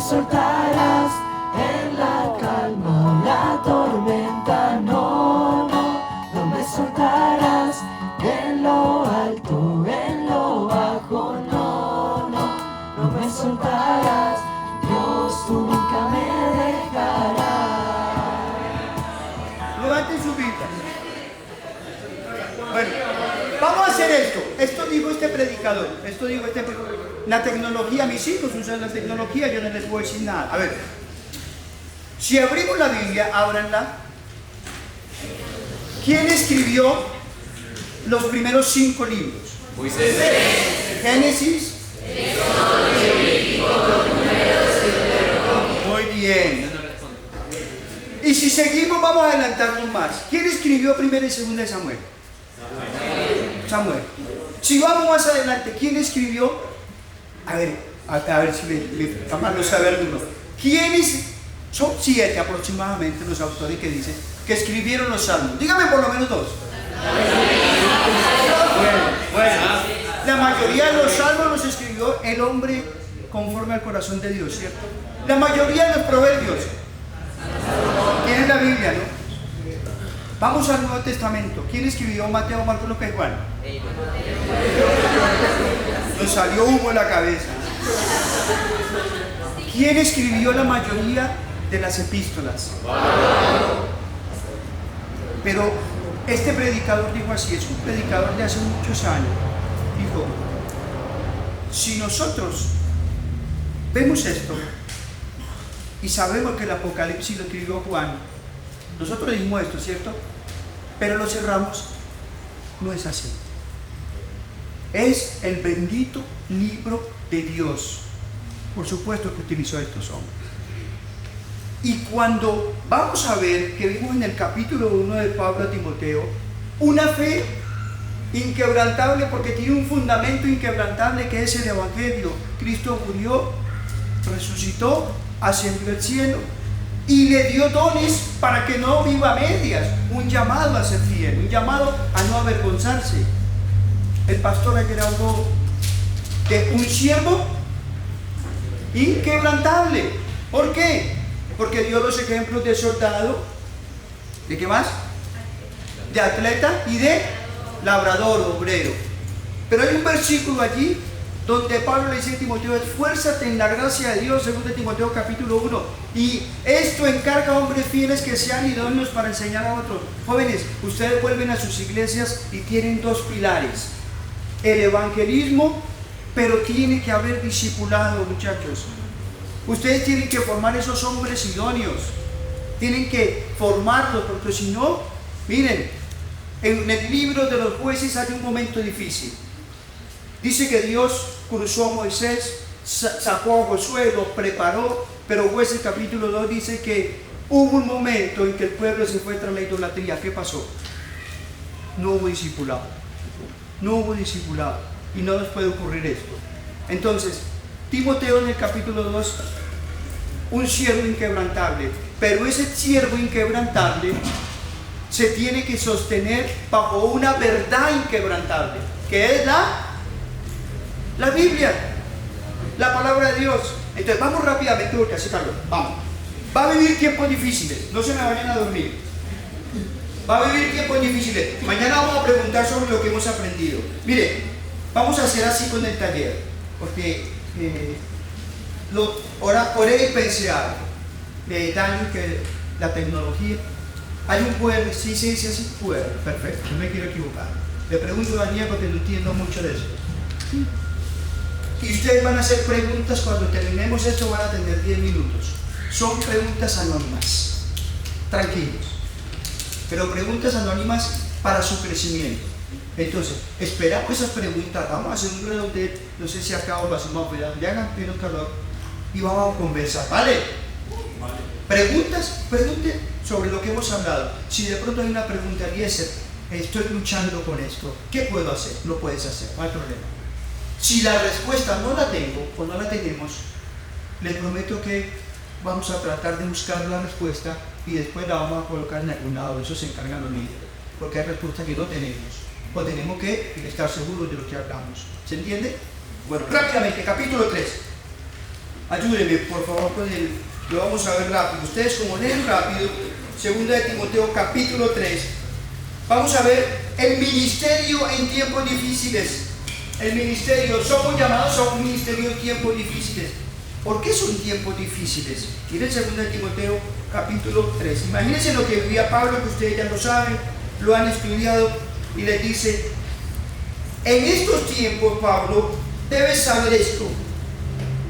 soltarás en la calma o la tormenta, no, no, no me soltarás en lo alto, en lo bajo, no, no, no me soltarás, Dios, tú nunca me dejarás. Levanten su Biblia. Bueno, vamos a hacer esto. Esto dijo este predicador. La tecnología, mis hijos usan la tecnología, yo no les puedo decir nada. A ver, si abrimos la Biblia, ábranla. ¿Quién escribió los primeros 5 libros? Moisés. Génesis. Muy bien. Y si seguimos, vamos a adelantarnos más. ¿Quién escribió primero y segunda de Samuel? Samuel. Si vamos más adelante, ¿quién escribió? A ver si me jamás lo sabe alguno. ¿Quiénes? Son 7 aproximadamente los autores que dicen que escribieron los salmos. Dígame por lo menos 2. Bueno. La mayoría de los salmos los escribió el hombre conforme al corazón de Dios, ¿cierto? La mayoría de los proverbios tienen la Biblia, ¿no? Vamos al Nuevo Testamento. ¿Quién escribió Mateo, Marcos, Lucas y Juan? Nos salió humo en la cabeza. ¿Quién escribió la mayoría de las epístolas? Pero este predicador dijo así, es un predicador de hace muchos años. Dijo, si nosotros vemos esto y sabemos que el Apocalipsis lo escribió Juan, nosotros dijimos esto, ¿cierto? Pero lo cerramos, no es así. Es el bendito libro de Dios. Por supuesto que utilizó estos hombres. Y cuando vamos a ver que vimos en el capítulo 1 de Pablo a Timoteo, una fe inquebrantable porque tiene un fundamento inquebrantable que es el Evangelio. Cristo murió, resucitó, ascendió al cielo y le dio dones para que no viva a medias, un llamado a ser fiel, un llamado a no avergonzarse. El pastor ayer habló de un siervo inquebrantable. ¿Por qué? Porque dio los ejemplos de soldado, ¿de qué más? De atleta y de labrador, obrero. Pero hay un versículo allí donde Pablo le dice a Timoteo, esfuérzate en la gracia de Dios, según de Timoteo capítulo 1, y esto encarga a hombres fieles que sean idóneos para enseñar a otros. Jóvenes, ustedes vuelven a sus iglesias y tienen 2 pilares, el evangelismo, pero tiene que haber discipulado, muchachos. Ustedes tienen que formar esos hombres idóneos, tienen que formarlos, porque si no, miren, en el libro de los jueces hay un momento difícil. Dice que Dios cruzó a Moisés, sacó a Josué, los preparó, pero Jueces capítulo 2 dice que hubo un momento en que el pueblo se fue tras la idolatría. ¿Qué pasó? No hubo discipulado. No hubo discipulado. Y no nos puede ocurrir esto. Entonces, Timoteo en el capítulo 2, un siervo inquebrantable, pero ese siervo inquebrantable se tiene que sostener bajo una verdad inquebrantable, que es la Biblia, la palabra de Dios. Entonces vamos rápidamente porque hace calor. Vamos. Va a vivir tiempos difíciles, no se me vayan a dormir. Va a vivir tiempos difíciles. Mañana vamos a preguntar sobre lo que hemos aprendido. Mire, vamos a hacer así con el taller, porque oré y pensé algo. Daniel, que la tecnología, hay un QR, sí, así, QR, perfecto, no me quiero equivocar. Le pregunto a Daniel porque no entiendo mucho de eso. Y ustedes van a hacer preguntas, cuando terminemos esto van a tener 10 minutos. Son preguntas anónimas, tranquilos, pero preguntas anónimas para su crecimiento. Entonces, esperamos esas preguntas, vamos a hacer un redondeo, no sé si acá o lo hacemos afuera, donde hagan menos calor, y vamos a conversar, ¿vale? Pregunten sobre lo que hemos hablado. Si de pronto hay una pregunta, Eliezer, estoy luchando con esto, ¿qué puedo hacer? Lo puedes hacer, no hay problema. Si la respuesta no la tengo o no la tenemos, les prometo que vamos a tratar de buscar la respuesta y después la vamos a colocar en algún lado. Eso se encargan los líderes, porque hay respuestas que no tenemos, o tenemos que estar seguros de lo que hablamos. ¿Se entiende? Bueno, rápidamente, capítulo 3. Ayúdenme, por favor, con lo vamos a ver rápido. Ustedes como leen rápido, 2 de Timoteo capítulo 3, vamos a ver el ministerio en tiempos difíciles. El ministerio, somos llamados a un ministerio en tiempos difíciles. ¿Por qué son tiempos difíciles? Miren 2 de Timoteo capítulo 3. Imagínense lo que vivía Pablo, que ustedes ya lo saben, lo han estudiado, y les dice: en estos tiempos, Pablo, debes saber esto.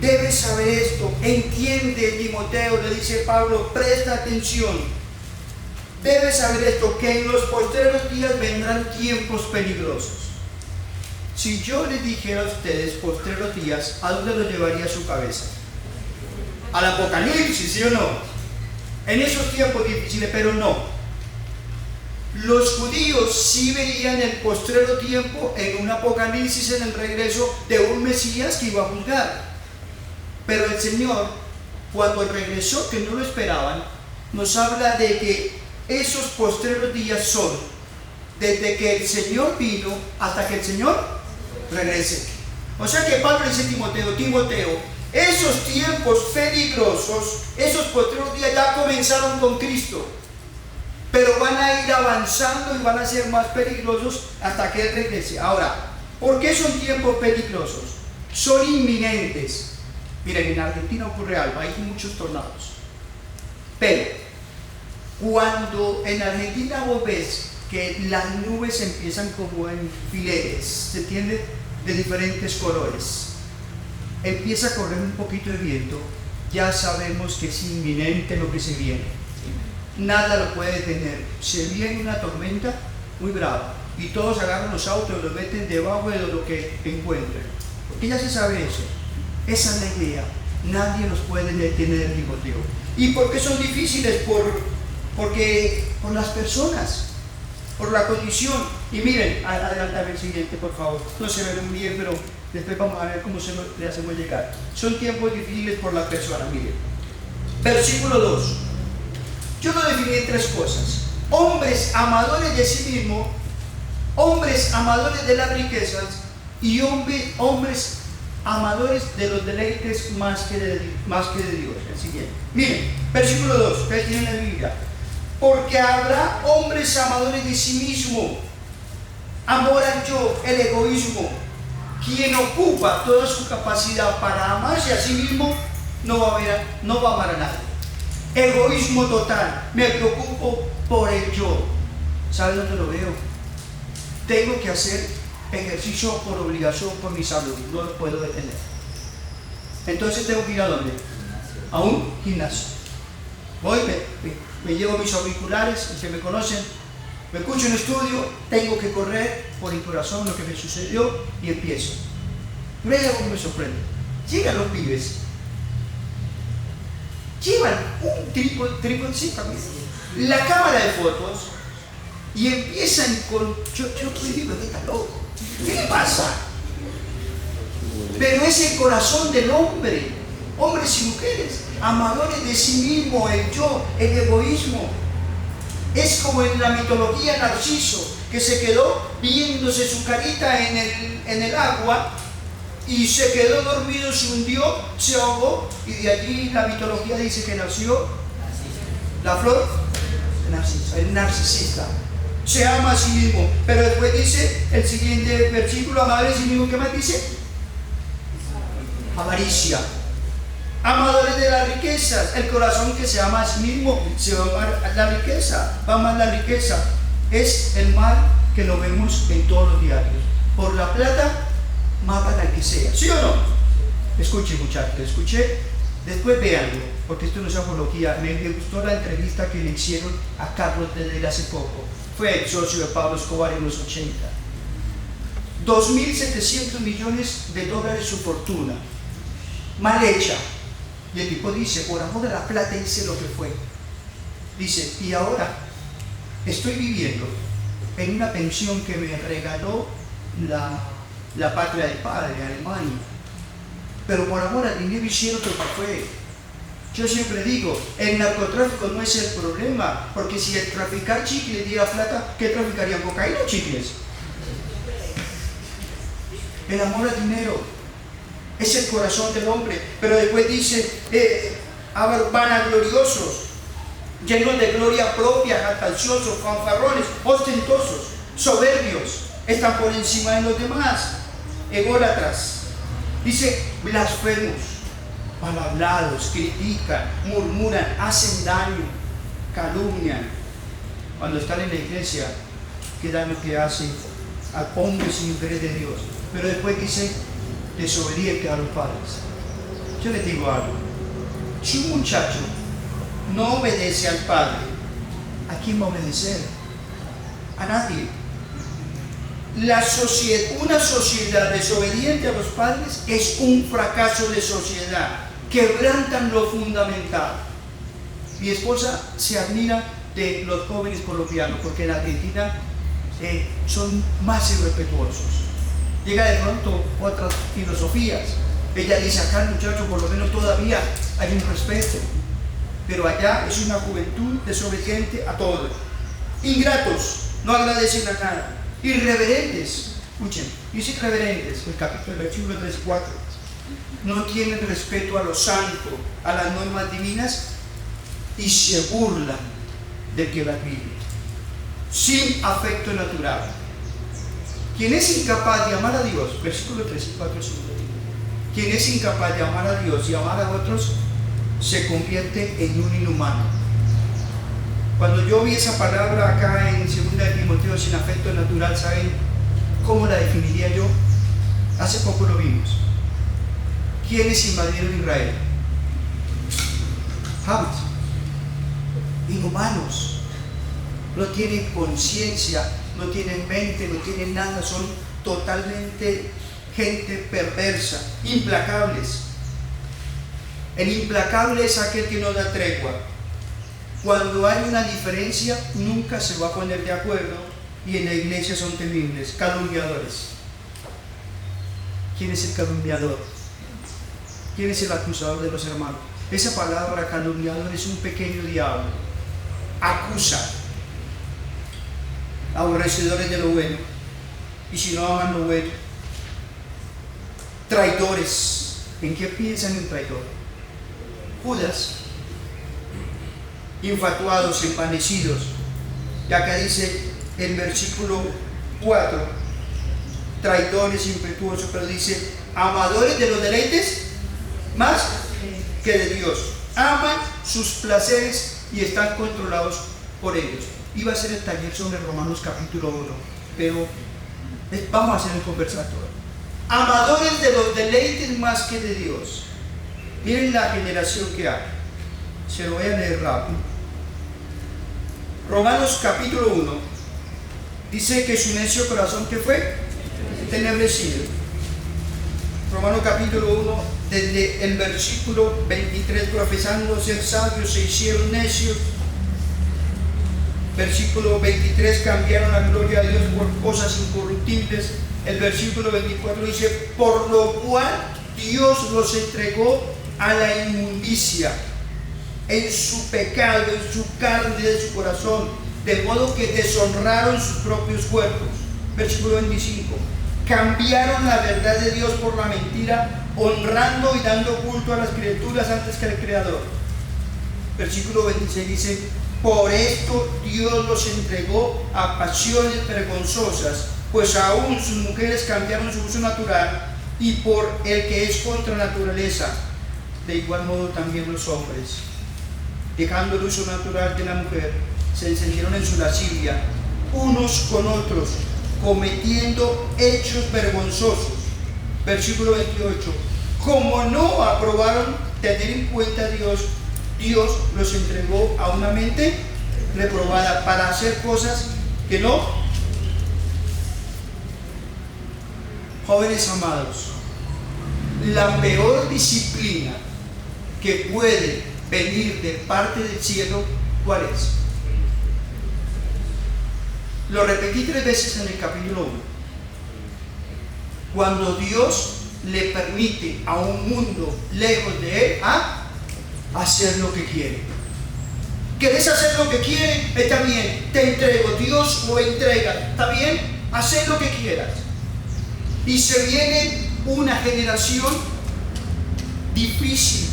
Debes saber esto. Entiende, Timoteo, le dice Pablo, presta atención. Debes saber esto, que en los postreros días vendrán tiempos peligrosos. Si yo les dijera a ustedes postreros días, ¿a dónde lo llevaría su cabeza? Al Apocalipsis, ¿sí o no? En esos tiempos difíciles, pero no. Los judíos sí veían el postrero tiempo en un Apocalipsis, en el regreso de un Mesías que iba a juzgar. Pero el Señor, cuando regresó, que no lo esperaban, nos habla de que esos postreros días son desde que el Señor vino hasta que el Señor regrese. O sea que Pablo dice a Timoteo, esos tiempos peligrosos, esos postreros días ya comenzaron con Cristo, pero van a ir avanzando y van a ser más peligrosos hasta que Él regrese. Ahora, ¿por qué son tiempos peligrosos? Son inminentes. Miren, en Argentina ocurre algo, hay muchos tornados. Pero cuando en Argentina vos ves que las nubes empiezan como en filetes, ¿se entiende? De diferentes colores, empieza a correr un poquito de viento, ya sabemos que es inminente lo que se viene. Nada lo puede detener. Se viene una tormenta muy brava y todos agarran los autos y los meten debajo de lo que encuentren, porque ya se sabe eso. Esa es la idea. Nadie los puede detener, Timoteo. ¿Y por qué son difíciles? Porque por las personas, por la condición. Y miren, adelántame el siguiente, por favor. No se ve muy bien, pero después vamos a ver cómo le hacemos llegar. Son tiempos difíciles por la persona. Miren, versículo 2. Yo lo definí en 3 cosas: hombres amadores de sí mismos, hombres amadores de las riquezas y hombres amadores de los deleites más que de Dios. El siguiente. Miren, versículo 2. Ustedes tienen la Biblia. Porque habrá hombres amadores de sí mismo, amor al yo, el egoísmo. Quien ocupa toda su capacidad para amarse a sí mismo no va a amar a nadie. Egoísmo total. Me preocupo por el yo. ¿Sabe dónde lo veo? Tengo que hacer ejercicio por obligación, por mi salud. No lo puedo detener. Entonces tengo que ir ¿a dónde? A un gimnasio. Voy, me llevo mis auriculares, los que me conocen, me escucho en estudio, tengo que correr por el corazón lo que me sucedió y empiezo. Vean algo que me sorprende. Llegan los pibes, llevan un trípode, sí, también, la cámara de fotos, y empiezan con, yo digo, está loco, ¿qué le pasa? Pero es el corazón del hombre, hombres y mujeres, amadores de sí mismo, el yo, el egoísmo. Es como en la mitología Narciso, que se quedó viéndose su carita en el agua y se quedó dormido, se hundió, se ahogó, y de allí la mitología dice que nació la flor de Narciso, el narcisista. Se ama a sí mismo, pero después dice el siguiente versículo, amador de sí mismo, ¿qué más dice? Avaricia. Amadores de las riquezas, el corazón que se ama a sí mismo, se va a amar la riqueza, va a amar la riqueza. Es el mal que lo vemos en todos los diarios. Por la plata, matan al que sea, ¿sí o no? Escuche, muchachos, escuché, después véanlo, porque esto no es apología. Me gustó la entrevista que le hicieron a Carlos desde hace poco. Fue el socio de Pablo Escobar en los 80. 2.700 millones de dólares su fortuna, mal hecha. Y el tipo dice, por amor a la plata hice lo que fue. Dice, y ahora estoy viviendo en una pensión que me regaló la patria del padre, Alemania. Pero por amor al dinero hicieron lo que fue. Yo siempre digo, el narcotráfico no es el problema, porque si el traficar chicles diera plata, ¿qué traficarían? ¿Cocaína o chicles? El amor al dinero. es el corazón del hombre. Pero después dice, vanagloriosos, llenos de gloria propia, jactanciosos, fanfarrones, ostentosos, soberbios, están por encima de los demás, ególatras. Dice, blasfemos, mal hablados, critican, murmuran, hacen daño, calumnian. Cuando están en la iglesia, ¿qué daño que hacen a hombres y mujeres de Dios? Pero después dice, desobediente a los padres. Yo les digo algo, si un muchacho no obedece al padre, ¿a quién va a obedecer? A nadie. Una sociedad desobediente a los padres es un fracaso de sociedad. Quebrantan lo fundamental. Mi esposa se admira de los jóvenes colombianos porque en Argentina son más irrespetuosos. Llega de pronto otras filosofías. Ella dice, acá muchachos por lo menos todavía hay un respeto, pero allá es una juventud desobediente a todo. Ingratos, no agradecen a nada. Irreverentes, escuchen, dice irreverentes, el versículo 3 y 4. No tienen respeto a lo santo, a las normas divinas, y se burlan del que las vive, sin afecto natural. Quien es incapaz de amar a Dios, versículo 3 y 4, quien es incapaz de amar a Dios y amar a otros, se convierte en un inhumano. Cuando yo vi esa palabra acá en 2 de Timoteo, sin afecto natural, ¿saben cómo la definiría yo? Hace poco lo vimos. ¿Quiénes invadieron Israel? Jamás. Inhumanos. No tienen conciencia, no tienen mente, no tienen nada, son totalmente gente perversa, implacables. El implacable es aquel que no da tregua. Cuando hay una diferencia, nunca se va a poner de acuerdo, y en la iglesia son temibles, calumniadores. ¿Quién es el calumniador? ¿Quién es el acusador de los hermanos? Esa palabra calumniador es un pequeño diablo. Acusa. Aborrecedores de lo bueno, y si no aman lo bueno. Traidores. ¿En qué piensan en traidor? Judas. Infatuados, envanecidos. Y acá dice el versículo 4, traidores, impetuosos, pero dice amadores de los deleites más que de Dios. Aman sus placeres y están controlados por ellos. Iba a ser el taller sobre Romanos capítulo 1, pero vamos a hacer el conversatorio. Amadores de los deleites más que de Dios. Miren la generación que hay. Se lo voy a leer rápido. Romanos capítulo 1 dice que su necio corazón, ¿qué fue? Tenebrecido. Romanos capítulo 1, desde el versículo 23, profesando ser sabios se hicieron necios. Versículo 23, cambiaron la gloria de Dios por cosas incorruptibles. El versículo 24 dice, por lo cual Dios los entregó a la inmundicia en su pecado, en su carne de su corazón, de modo que deshonraron sus propios cuerpos. Versículo 25, cambiaron la verdad de Dios por la mentira, honrando y dando culto a las criaturas antes que al Creador. Versículo 26 dice, por esto Dios los entregó a pasiones vergonzosas, pues aún sus mujeres cambiaron su uso natural y por el que es contra naturaleza. De igual modo también los hombres, dejando el uso natural de la mujer, se encendieron en su lascivia, unos con otros, cometiendo hechos vergonzosos. Versículo 28, como no aprobaron tener en cuenta a Dios, Dios los entregó a una mente reprobada para hacer cosas que no. Jóvenes amados, la peor disciplina que puede venir de parte del cielo, ¿cuál es? Lo repetí 3 veces en el capítulo 1. Cuando Dios le permite a un mundo lejos de Él a hacer lo que quiere. ¿Querés hacer lo que quiere? Está bien, te entrego. Dios lo entrega. ¿Está bien? Haz lo que quieras. Y se viene una generación difícil,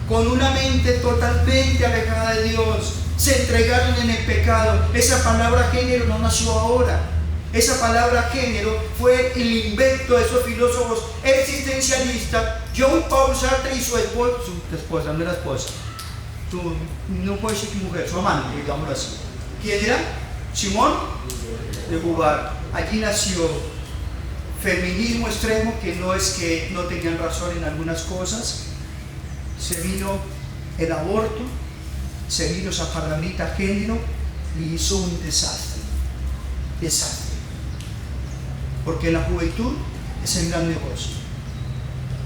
con una mente totalmente alejada de Dios, se entregaron en el pecado. Esa palabra género no nació ahora. Esa palabra género fue el invento de esos filósofos existencialistas, John Paul Sartre y su esposa, no era esposa, no puede ser que mujer, su amante, digámoslo así. ¿Quién era? Simón de Beauvoir. Allí nació feminismo extremo, que no es que no tenían razón en algunas cosas. Se vino el aborto, se vino esa palabrita género y hizo un desastre. Porque la juventud es el gran negocio.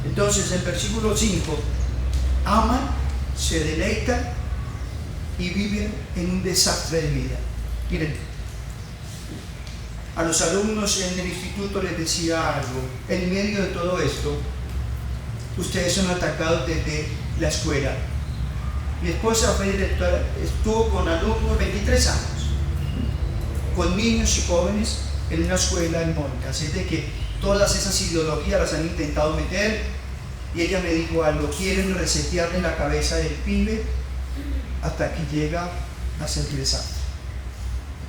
Entonces, el versículo 5, aman, se deleitan y viven en un desastre de vida. Miren, a los alumnos en el instituto les decía algo: en medio de todo esto, ustedes son atacados desde la escuela. Mi esposa fue directora, estuvo con alumnos 23 años, con niños y jóvenes en una escuela en Mónica, así de que todas esas ideologías las han intentado meter, y ella me dijo algo: quieren resetearle la cabeza del pibe hasta que llega a ser interesante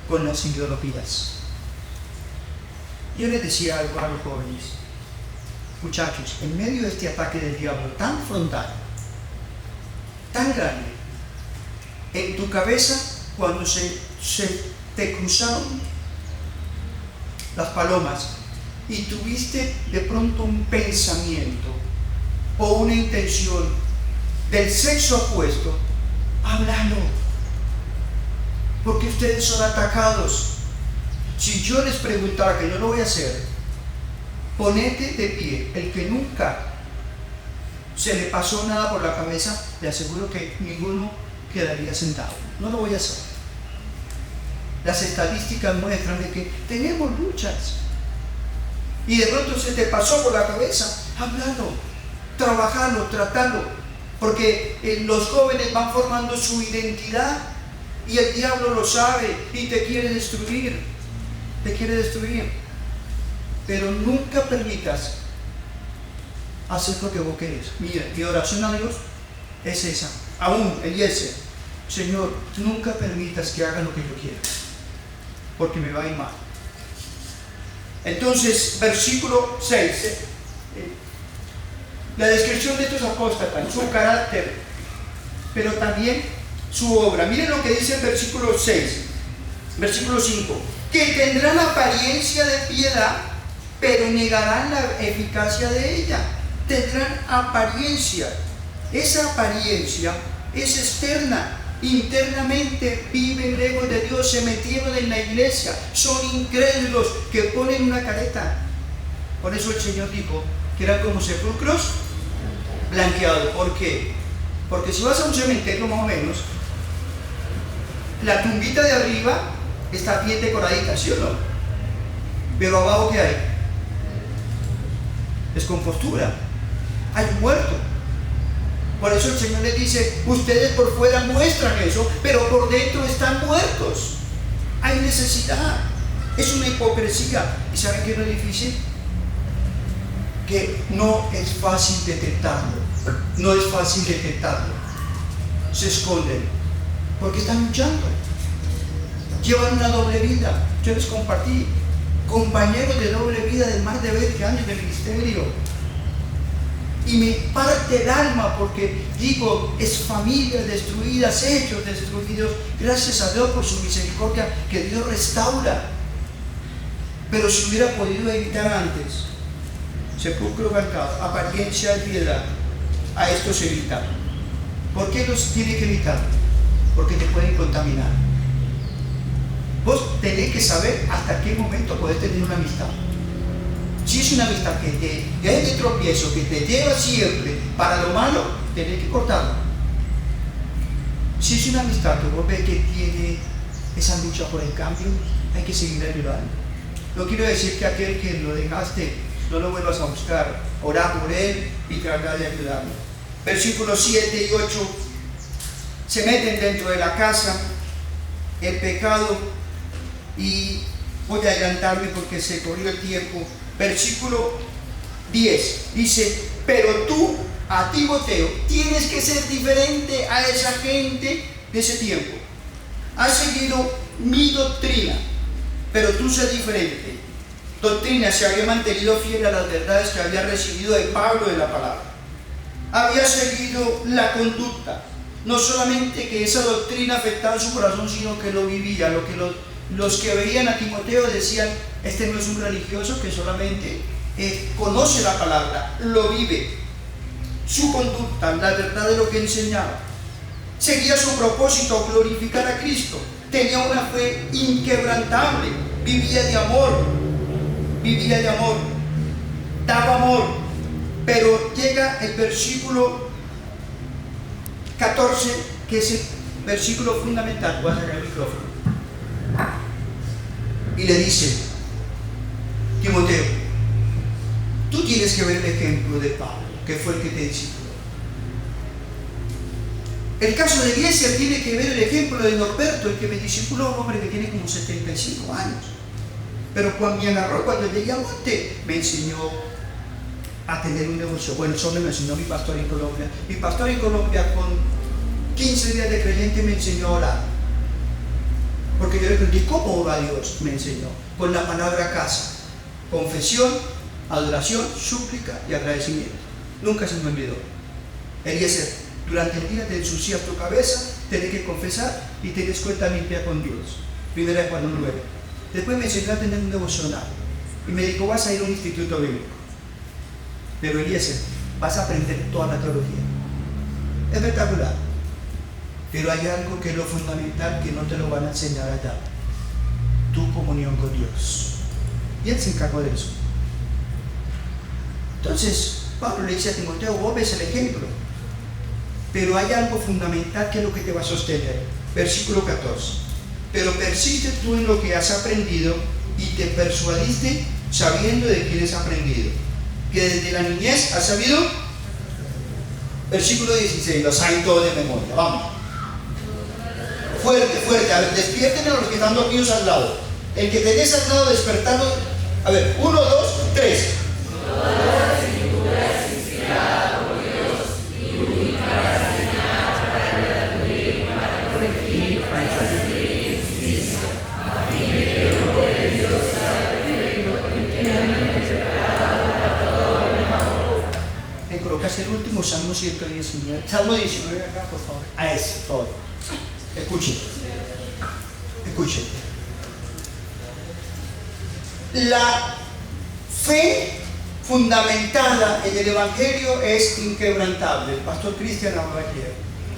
con las ideologías. Yo les decía algo a los jóvenes: muchachos, en medio de este ataque del diablo tan frontal, tan grande, en tu cabeza, cuando se te cruzaron las palomas y tuviste de pronto un pensamiento o una intención del sexo opuesto, háblalo, porque ustedes son atacados. Si yo les preguntara, que no lo voy a hacer, ponete de pie el que nunca se le pasó nada por la cabeza, le aseguro que ninguno quedaría sentado. No lo voy a hacer. Las estadísticas muestran de que tenemos luchas, y de pronto se te pasó por la cabeza, háblalo, trabajalo, tratalo, porque los jóvenes van formando su identidad y el diablo lo sabe y te quiere destruir, pero nunca permitas hacer lo que vos querés. Mira, mi oración a Dios es esa, aún Eliezer: Señor, nunca permitas que hagan lo que yo quiera, porque me va a ir mal. Entonces, versículo 6, la descripción de estos apóstatas, su carácter, pero también su obra. Miren lo que dice el versículo 6, versículo 5: que tendrán apariencia de piedad, pero negarán la eficacia de ella. Tendrán apariencia. Esa apariencia es externa. Internamente viven lejos de Dios, se metieron en la iglesia, son incrédulos que ponen una careta. Por eso el Señor dijo que eran como sepulcros blanqueados. ¿Por qué? Porque si vas a un cementerio, más o menos, la tumbita de arriba está bien decoradita, ¿sí o no? Pero abajo, ¿qué hay? Descompostura, hay un muerto. Por eso el Señor les dice: ustedes por fuera muestran eso, pero por dentro están muertos. Hay necesidad. Es una hipocresía. ¿Y saben qué es lo difícil? Que no es fácil detectarlo. No es fácil detectarlo. Se esconden porque están luchando. Llevan una doble vida. Yo les compartí compañeros de doble vida de más de 20 años de ministerio. Y me parte el alma, porque digo, es familias destruidas, hechos destruidos. Gracias a Dios por su misericordia, que Dios restaura. Pero si hubiera podido evitar antes, sepulcro marcado, apariencia de piedad, a estos evitar. ¿Por qué los tiene que evitar? Porque te pueden contaminar. Vos tenés que saber hasta qué momento podés tener una amistad. Si es una amistad que te es de tropiezo, que te lleva siempre para lo malo, tenés que cortarlo. Si es una amistad que vos ves que tiene esa lucha por el cambio, hay que seguir ayudando. No quiero decir que aquel que lo dejaste no lo vuelvas a buscar. Orá por él y tratar de ayudarlo. Versículos 7 y 8 se meten dentro de la casa, el pecado, y voy a adelantarme porque se corrió el tiempo. Versículo 10 dice: pero tú a Timoteo, tienes que ser diferente a esa gente de ese tiempo. Has seguido mi doctrina, pero tú sé diferente. Doctrina se había mantenido fiel a las verdades que había recibido de Pablo de la palabra. Había seguido la conducta. No solamente que esa doctrina afectaba su corazón, sino que lo vivía. Lo que los que veían a Timoteo decían, este no es un religioso que solamente conoce la palabra, lo vive. Su conducta, la verdad de lo que enseñaba. Seguía su propósito, glorificar a Cristo. Tenía una fe inquebrantable. Vivía de amor. Vivía de amor. Daba amor. Pero llega el versículo 14, que es el versículo fundamental. Voy a sacar el micrófono. Y le dice, Timoteo, tú tienes que ver el ejemplo de Pablo, que fue el que te discipuló. El caso de Eliezer tiene que ver el ejemplo de Norberto, el que me discipuló, un hombre que tiene como 75 años. Pero cuando me agarró, cuando llegué a Monte, me enseñó a tener un negocio. Bueno, eso me lo enseñó mi pastor en Colombia. Mi pastor en Colombia, con 15 días de creyente, me enseñó a orar. Porque yo le pregunté, ¿cómo ora a Dios? Me enseñó. Con la palabra casa. Confesión, adoración, súplica y agradecimiento. Nunca se me olvidó. Eliezer, durante el día te ensucias tu cabeza, tienes que confesar y tienes cuenta limpia con Dios. Primera de Juan 1:9. Después me enseñó a tener un devocional. Y me dijo, vas a ir a un instituto bíblico. Pero Eliezer, vas a aprender toda la teología. Es espectacular. Pero hay algo que es lo fundamental que no te lo van a enseñar allá. Tu comunión con Dios. Y él se encargó de eso. Entonces, Pablo le dice a Timoteo, vos ves el ejemplo. Pero hay algo fundamental que es lo que te va a sostener. Versículo 14. Pero persiste tú en lo que has aprendido y te persuadiste sabiendo de quién has aprendido. Que desde la niñez has sabido. Versículo 16, lo saben todos de memoria. Vamos. Fuerte, fuerte. A ver, despierten a los que están dormidos al lado. El que tenés al lado despertando. A ver, 1, 2, 3. Toda la escritura es inspirada por Dios y útil para enseñar, para redarguir, para corregir, para instruir en justicia, a fin de que el hombre de Dios sea perfecto, enteramente preparado para todo el amor. Me colocas el último, Salmo 119. Salmo 19 acá, por favor. A ese, todo. Escuchen. Escuchen. La fe fundamentada en el Evangelio es inquebrantable. El pastor Cristian hablaba ayer.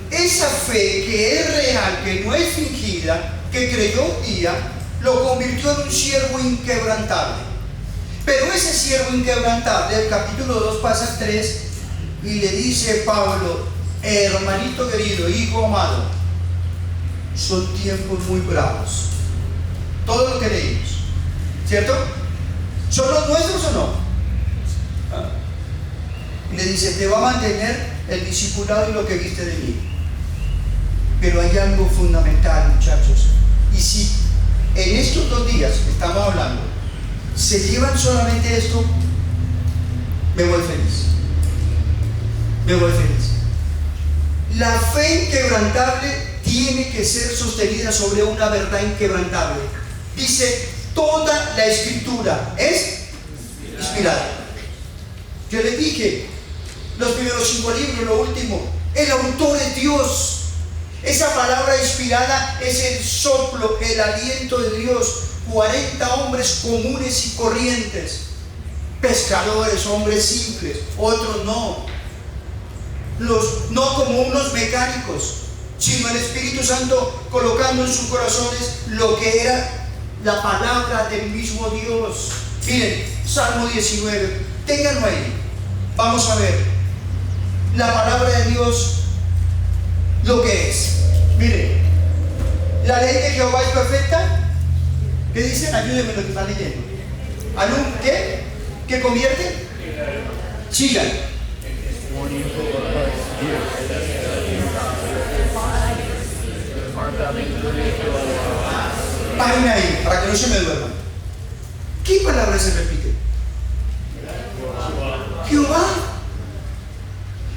Esa fe que es real, que no es fingida, que creyó un día, lo convirtió en un siervo inquebrantable. Pero ese siervo inquebrantable, el capítulo 2 pasa al 3 y le dice Pablo, hermanito querido, hijo amado, son tiempos muy bravos. Todo lo que leímos, ¿cierto? ¿Son los nuestros o no? Le dice, te va a mantener el discipulado y lo que viste de mí. Pero hay algo fundamental, muchachos. Y si en estos 2 días que estamos hablando se llevan solamente esto, me voy feliz. Me voy feliz. La fe inquebrantable tiene que ser sostenida sobre una verdad inquebrantable. Dice, toda la escritura es inspirada. Yo les dije, los primeros 5 libros, lo último, el autor es Dios. Esa palabra inspirada es el soplo, el aliento de Dios. 40 hombres comunes y corrientes, pescadores, hombres simples, otros no. No como unos mecánicos, sino el Espíritu Santo colocando en sus corazones lo que era la palabra del mismo Dios. Miren, Salmo 19, ténganlo ahí. Vamos a ver la palabra de Dios, lo que es. Miren, la ley de Jehová es perfecta. ¿Qué dicen? Ayúdenme lo que están leyendo. ¿Qué? ¿Qué convierte? Sigan. Párenme ahí, para que no se me duerman. ¿Qué palabra se repite? Jehová.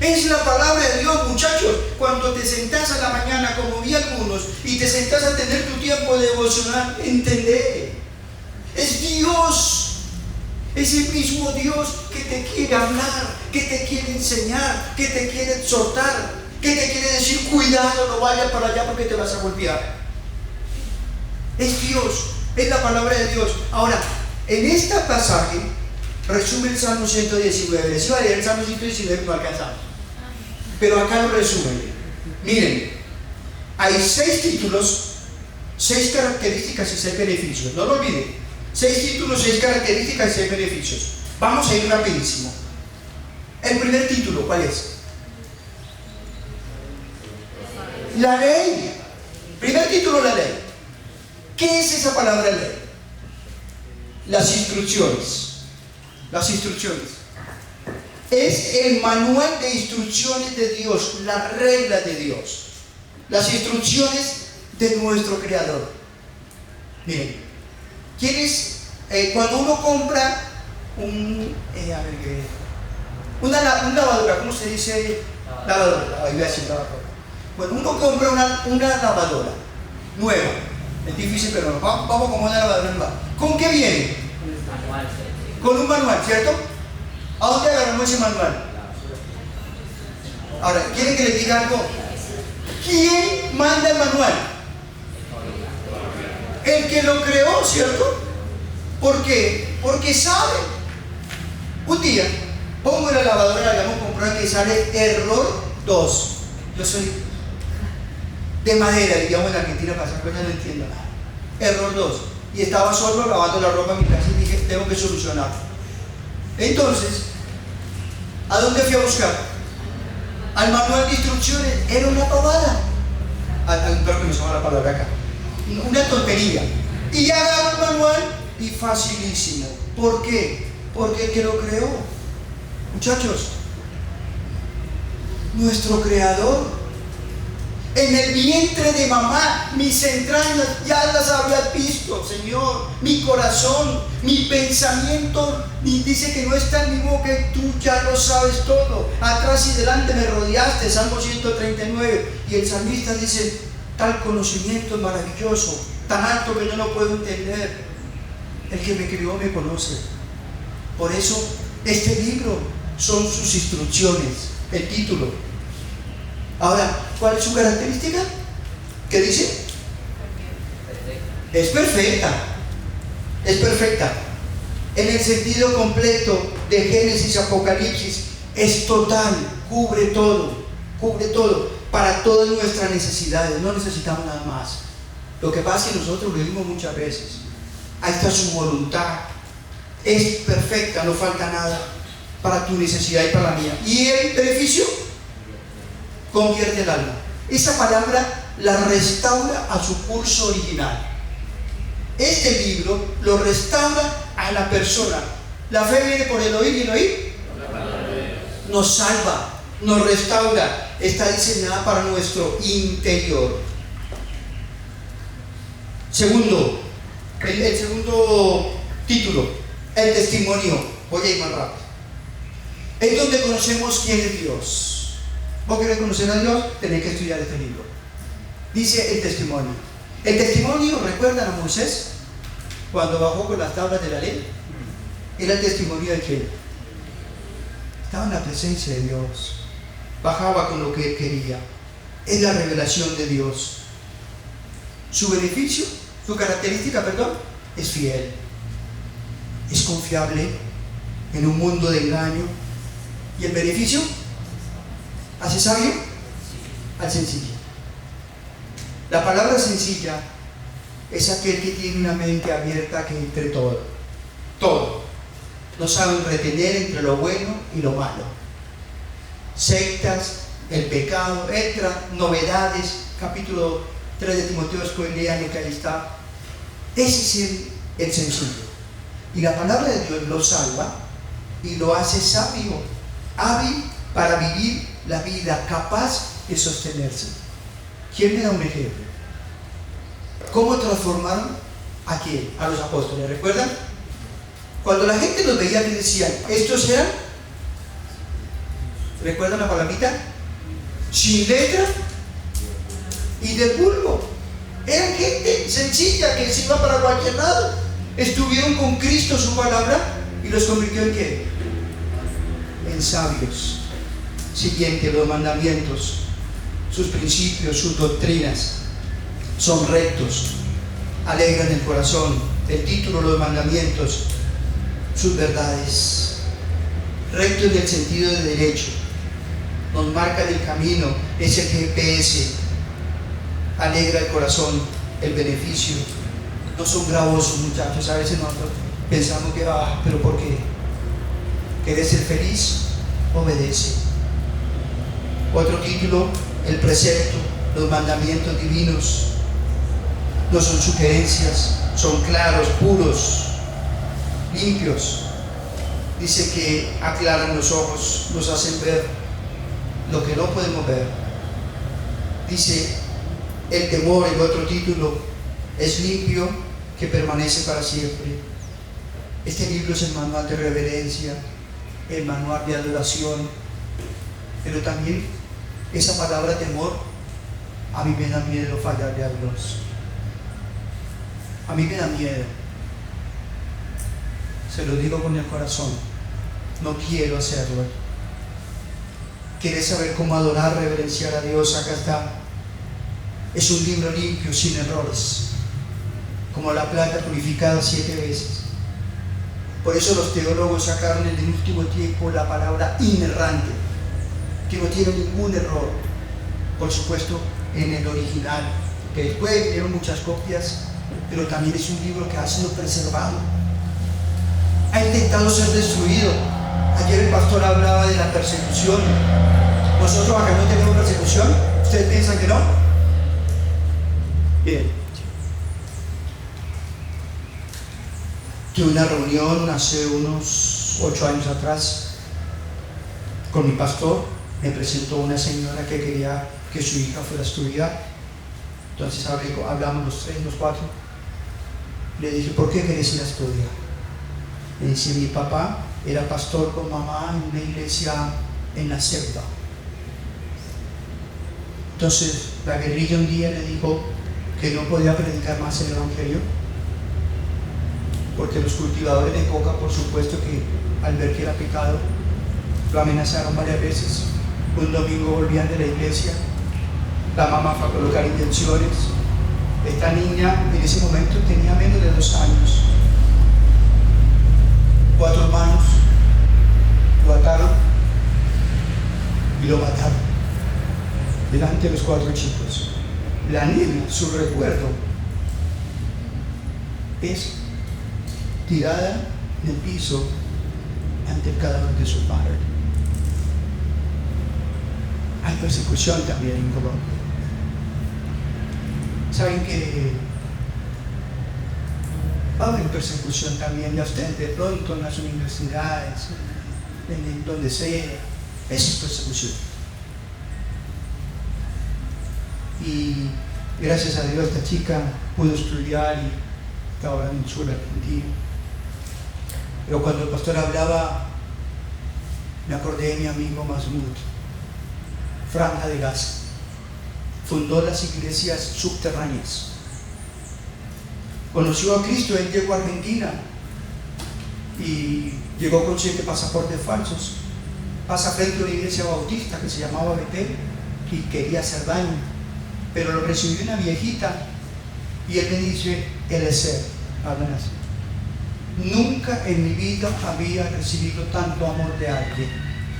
Es la palabra de Dios, muchachos. Cuando te sentás a la mañana, como vi algunos, y te sentás a tener tu tiempo devocional, entendé. Es Dios. Es el mismo Dios que te quiere hablar, que te quiere enseñar, que te quiere exhortar, que te quiere decir, cuidado, no vayas para allá porque te vas a golpear. Es Dios, es la palabra de Dios. Ahora, en este pasaje, resume el Salmo 119. Les iba a leer el Salmo 119, no alcanzamos. Pero acá lo resumen. Miren, hay 6 títulos, 6 características y 6 beneficios. No lo olviden. 6 títulos, 6 características y 6 beneficios. Vamos a ir rapidísimo. El primer título, ¿cuál es? La ley. Primer título, la ley. ¿Qué es esa palabra ley? Las instrucciones. Las instrucciones. Es el manual de instrucciones de Dios, las reglas de Dios. Las instrucciones de nuestro Creador. Miren. Cuando uno compra una lavadora, ¿cómo se dice? Lavadora. Ahí voy a decir lavadora. Bueno, uno compra una lavadora nueva. Es difícil, pero no. Vamos con una lavadora nueva. ¿Con qué viene? Con un manual, ¿cierto? ¿A dónde agarramos ese manual? Ahora, ¿quieren que les diga algo? ¿Quién manda el manual? El que lo creó, ¿cierto? ¿Por qué? Porque sabe. Un día pongo en la lavadora, digamos, comprar que sale error 2. Yo soy de madera, digamos, en Argentina, para esas cosas no entiendo nada. Error 2. Y estaba solo lavando la ropa en mi casa y dije, tengo que solucionarlo. Entonces, ¿a dónde fui a buscar? Al manual de instrucciones. Era una pavada. Espero que me suena la palabra acá. Una tontería. Y ya agarro el manual y facilísimo. ¿Por qué? Porque el que lo creó, muchachos, nuestro Creador, en el vientre de mamá, mis entrañas ya las habías visto, Señor. Mi corazón, mi pensamiento, y dice que no está en mi boca, que tú ya lo sabes todo. Atrás y delante me rodeaste, Salmo 139. Y el salmista dice, tal conocimiento es maravilloso, tan alto que no lo puedo entender. El que me crió me conoce. Por eso, este libro son sus instrucciones, el título. Ahora, ¿cuál es su característica? ¿Qué dice? Es perfecta. Es perfecta. En el sentido completo de Génesis, Apocalipsis, es total, cubre todo, para todas nuestras necesidades. No necesitamos nada más. Lo que pasa es que nosotros lo vivimos muchas veces. Ahí está su voluntad. Es perfecta, no falta nada para tu necesidad y para la mía. ¿Y el beneficio? Convierte el alma. Esa palabra la restaura a su curso original. Este libro lo restaura a la persona. La fe viene por el oír y el oír nos salva, nos restaura. Está diseñada para nuestro interior. Segundo, el segundo título, el testimonio. Voy a ir más rápido. Es donde conocemos quién es Dios. ¿Vos querés conocer a Dios? Tenés que estudiar este libro. Dice el testimonio. El testimonio, ¿recuerdan a Moisés? Cuando bajó con las tablas de la ley. Era el testimonio de que estaba en la presencia de Dios. Bajaba con lo que él quería. Es la revelación de Dios. Su beneficio, su característica, es fiel. Es confiable en un mundo de engaño. ¿Y el beneficio? ¿Hace sabio? Al sencillo. La palabra sencilla es aquel que tiene una mente abierta que entre todo. Todo. No saben retener entre lo bueno y lo malo. Sectas, el pecado, novedades. Capítulo 3 de Timoteo, lean lo que ahí está. Ese es el sencillo. Y la palabra de Dios lo salva y lo hace sabio, hábil para vivir la vida, capaz de sostenerse. ¿Quién me da un ejemplo? ¿Cómo transformaron a quién? A los apóstoles, ¿recuerdan? Cuando la gente los veía, que decían, estos eran ¿Recuerdan la palabrita? Sin letra y del vulgo. Eran gente sencilla que se iba para cualquier lado. Estuvieron con Cristo, su palabra, y los convirtió en ¿qué? En sabios. Siguiente, los mandamientos, sus principios, sus doctrinas son rectos, alegran el corazón. El título, los mandamientos, sus verdades. Recto en el sentido de derecho, nos marcan el camino, es el GPS, alegra el corazón, el beneficio. No son gravosos, muchachos. A veces nosotros pensamos que, pero ¿por qué? ¿Querés ser feliz? Obedece. Otro título, el precepto, los mandamientos divinos. No son sugerencias, son claros, puros, limpios. Dice que aclaran los ojos, nos hacen ver lo que no podemos ver. Dice el temor, el otro título, es limpio, que permanece para siempre. Este libro es el manual de reverencia, el manual de adoración, pero también esa palabra temor, a mí me da miedo fallarle a Dios. A mí me da miedo. Se lo digo con el corazón. No quiero hacerlo. ¿Quieres saber cómo adorar, reverenciar a Dios? Acá está. Es un libro limpio, sin errores, como la plata purificada 7 veces. Por eso los teólogos sacaron en el último tiempo la palabra inerrante, que no tiene ningún error. Por supuesto, en el original, que después vinieron muchas copias, pero también es un libro que ha sido preservado. Ha intentado ser destruido. Ayer el pastor hablaba de la persecución. ¿Nosotros acá no tenemos persecución? ¿Ustedes piensan que no? Bien. Tuve una reunión hace unos 8 años atrás con mi pastor. Me presentó una señora que quería que su hija fuera a estudiar. Entonces hablamos los 3, los 4. Le dije, ¿por qué querés ir a estudiar? Me dice, mi papá era pastor con mamá en una iglesia en la selva. Entonces la guerrilla un día le dijo que no podía predicar más el evangelio, porque los cultivadores de coca, por supuesto que al ver que era pecado, lo amenazaron varias veces. Un domingo volvían de la iglesia, la mamá fue a colocar intenciones. Esta niña en ese momento tenía menos de 2 años. 4 hermanos lo ataron y lo mataron delante de los 4 chicos. La niña, su recuerdo es tirada en el piso ante el cadáver de su padre. Hay persecución también en Colombia. Saben que va a haber persecución también de ustedes de pronto en las universidades, en donde sea. Eso es persecución. Y gracias a Dios esta chica pudo estudiar y está ahora en el sur argentino. Pero cuando el pastor hablaba, me acordé de mi amigo Masmud, Franja de Gaza. Fundó las iglesias subterráneas. Conoció a Cristo, él llegó a Argentina y llegó con 7 pasaportes falsos. Pasa frente a una iglesia bautista que se llamaba Betel y quería hacer daño, pero lo recibió una viejita y él me dice, Eliezer, hablan así. Nunca en mi vida había recibido tanto amor de alguien.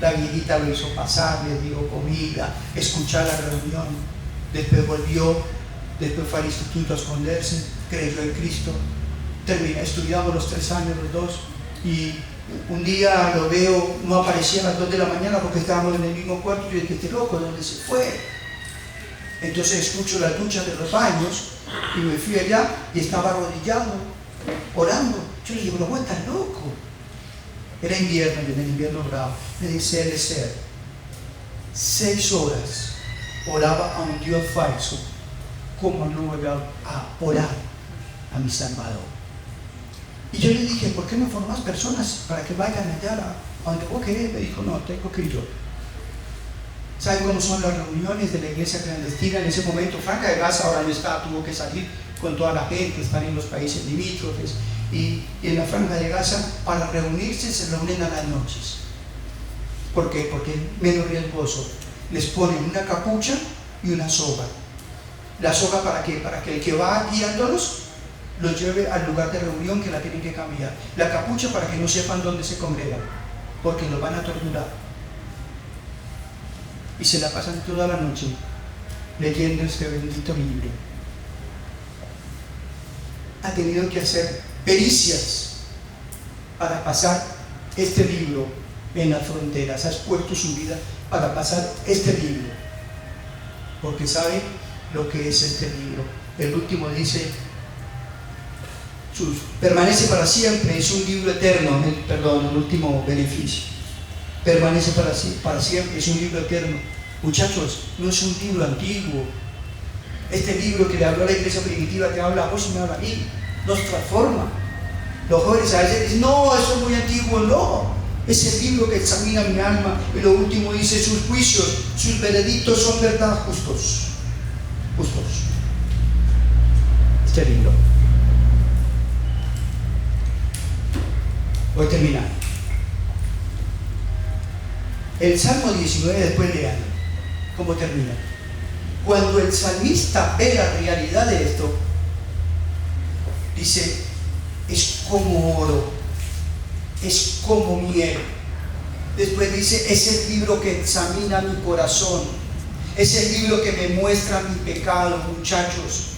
La viejita lo hizo pasar, le dio comida, escuchar la reunión. Después volvió, después fue al instituto a esconderse, creyó en Cristo. Estudiamos los 3 años los dos y un día lo veo, no aparecía a las 2 de la mañana porque estábamos en el mismo cuarto y yo dije, este loco, ¿dónde se fue? Entonces escucho la ducha de los baños y me fui allá y estaba arrodillado, orando. Yo le digo, pero vos estás loco. Era invierno, en el invierno bravo. Me dice Eliezer, 6 horas oraba a un Dios falso. ¿Cómo no voy a orar a mi Salvador? Y yo le dije, ¿por qué no formas personas para que vayan allá a donde vos querés? Me dijo, no, tengo que ir yo. ¿Saben cómo son las reuniones de la iglesia clandestina en ese momento? Franja de Gaza ahora no está, tuvo que salir con toda la gente, están en los países limítrofes. Y en la Franja de Gaza, para reunirse, se reúnen a las noches. ¿Por qué? Porque es menos riesgoso. Les ponen una capucha y una soga. ¿La soga para qué? Para que el que va guiándolos los lleve al lugar de reunión, que la tienen que cambiar. La capucha para que no sepan dónde se congregan, porque los van a torturar. Y se la pasan toda la noche leyendo este bendito libro. Ha tenido que hacer pericias para pasar este libro en las fronteras. Ha expuesto su vida para pasar este libro, porque sabe lo que es este libro. El último dice, permanece para siempre, es un libro eterno. El último beneficio, permanece para siempre, es un libro eterno. Muchachos, no es un libro antiguo. Este libro que le habló a la iglesia primitiva te habla a vos y me habla a mí, nos transforma. Los jóvenes a veces dicen, no, eso es muy antiguo. No, es el libro que examina mi alma. Y lo último dice, sus juicios, sus veredictos son verdad, justos. Este libro. Voy a terminar. El Salmo 19, después lean cómo termina. Cuando el salmista ve la realidad de esto, dice, es como oro, es como miel. Después dice, es el libro que examina mi corazón, es el libro que me muestra mi pecado. Muchachos,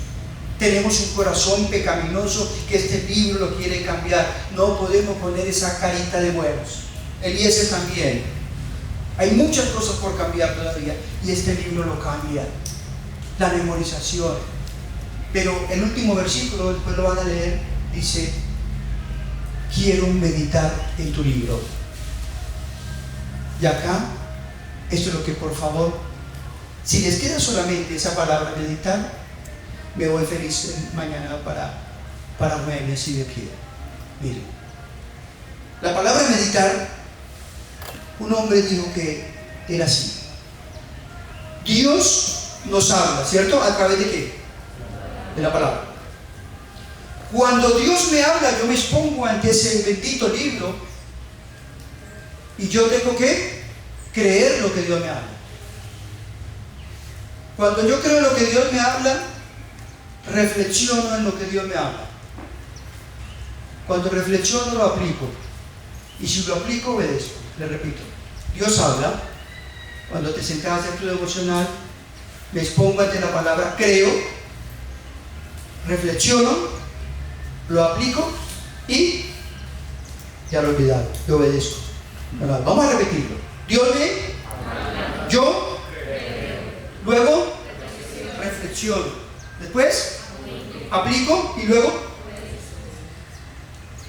tenemos un corazón pecaminoso que este libro lo quiere cambiar. No podemos poner esa carita de buenos. Eliezer también. Hay muchas cosas por cambiar todavía, y este libro lo cambia. La memorización. Pero el último versículo, después lo van a leer, dice, quiero meditar en tu libro. Y acá, esto es lo que, por favor, si les queda solamente esa palabra meditar, me voy feliz mañana para Armenia, si Dios quiere. Miren, la palabra meditar, un hombre dijo que era así. Dios nos habla, ¿cierto? ¿A través de qué? De la palabra. Cuando Dios me habla, yo me expongo ante ese bendito libro y yo tengo que creer lo que Dios me habla. Cuando yo creo lo que Dios me habla, reflexiono en lo que Dios me habla. Cuando reflexiono, lo aplico. Y si lo aplico, obedezco. Le repito, Dios habla. Cuando te sentas a hacer tu devocional, me expongo ante la palabra, creo, reflexiono, lo aplico y ya lo he olvidado, yo obedezco. Vamos a repetirlo. Dios me, yo, luego reflexiono, después aplico y luego,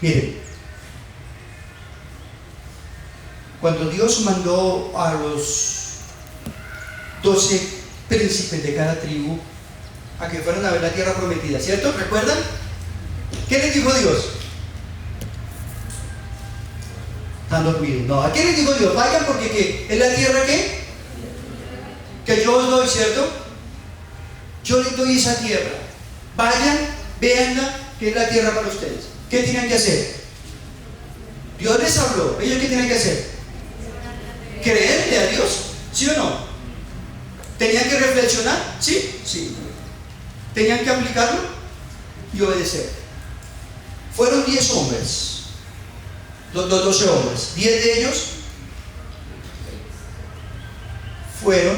miren, cuando Dios mandó a los 12 príncipes de cada tribu a que fueran a ver la tierra prometida, ¿cierto? ¿Recuerdan? ¿Qué les dijo Dios? Están dormidos. No, ¿a qué les dijo Dios? Vayan porque ¿qué? ¿Es la tierra qué? Que yo os doy, ¿cierto? Yo les doy esa tierra. Vayan, véanla, que es la tierra para ustedes. ¿Qué tienen que hacer? Dios les habló. ¿Ellos qué tienen que hacer? ¿Creerle a Dios? ¿Sí o no? ¿Tenían que reflexionar? ¿Sí? Sí. ¿Tenían que aplicarlo? Y obedecer. Fueron 10 hombres, los 12 hombres. 10 de ellos fueron,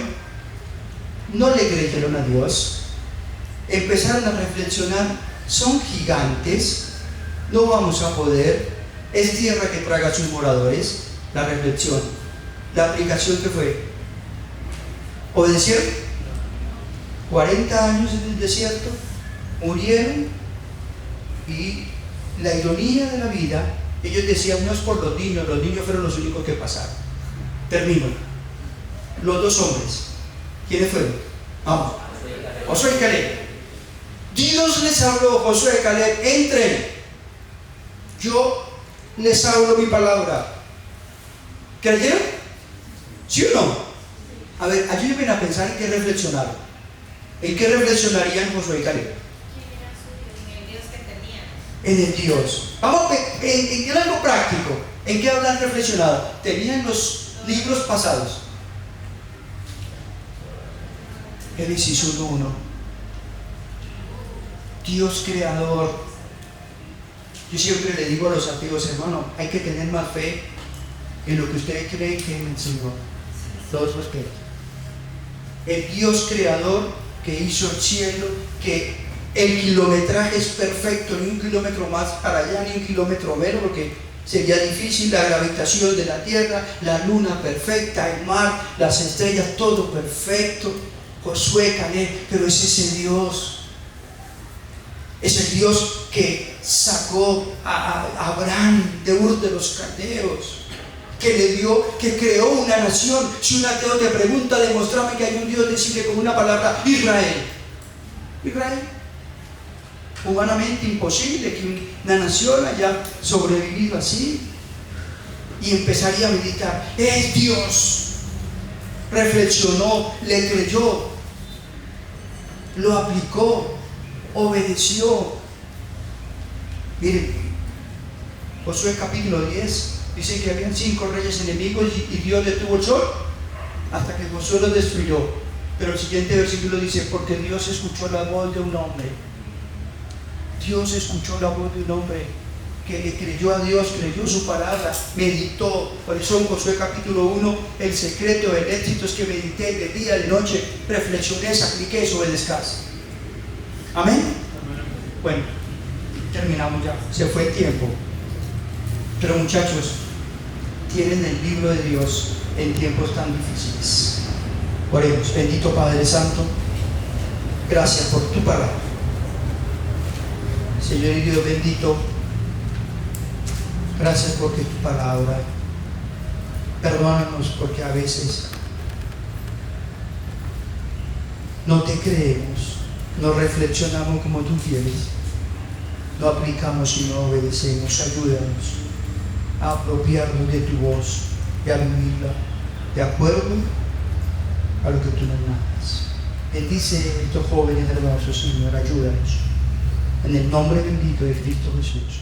no le creyeron a Dios, empezaron a reflexionar, son gigantes, no vamos a poder, es tierra que traga a sus moradores. La reflexión, la aplicación que fue, obedecieron, 40 años en el desierto, murieron, y la ironía de la vida, ellos decían, no es por los niños fueron los únicos que pasaron. Termino. Los 2 hombres, ¿quiénes fueron? Vamos, Josué y Caleb. Dios les habló, Josué y Caleb, entren, yo les hablo mi palabra. ¿Creyeron? ¿Sí o no? A ver, ayúdenme a pensar en qué reflexionaron. ¿En qué reflexionarían Josué y Caleb? En el Dios que tenían. En el Dios. Vamos, en algo práctico. ¿En qué habrán reflexionado? Tenían los libros pasados. Génesis 1:1. Dios creador. Yo siempre le digo a los ateos, hermano, hay que tener más fe en lo que ustedes creen que en el Señor. Todos respetos. El Dios creador que hizo el cielo, que el kilometraje es perfecto, ni un kilómetro más para allá, ni un kilómetro menos, porque sería difícil, la gravitación de la tierra, la luna perfecta, el mar, las estrellas, todo perfecto. Josué, Caleb, pero es ese Dios. Es el Dios que sacó a Abraham de Ur de los Caldeos, que le dio, que creó una nación. Si un ateo te pregunta, demostrame que hay un Dios, decirle con una palabra: Israel. Israel. Humanamente imposible que una nación haya sobrevivido así. Y empezaría a meditar: es Dios. Reflexionó, le creyó, lo aplicó, obedeció. Miren, Josué capítulo 10 dice que habían 5 reyes enemigos y Dios detuvo el sol hasta que Josué los destruyó. Pero el siguiente versículo dice: porque Dios escuchó la voz de un hombre. Dios escuchó la voz de un hombre que le creyó a Dios, creyó su palabra, meditó. Por eso en Josué capítulo 1, el secreto del éxito es que medité de día, de noche, reflexioné, apliqué, obedezcas. Amén. Bueno, terminamos ya, se fue el tiempo. Pero muchachos, tienen el libro de Dios en tiempos tan difíciles. Oremos. Bendito Padre Santo, gracias por tu palabra. Señor y Dios bendito, gracias porque tu palabra. Perdónanos porque a veces no te creemos, no reflexionamos como tú quieres, no aplicamos y no obedecemos. Ayúdanos a apropiarnos de tu voz y a vivirla de acuerdo a lo que tú nos mandas. Bendice estos jóvenes hermosos, Señor, ayúdanos. En el nombre bendito de Cristo Jesús.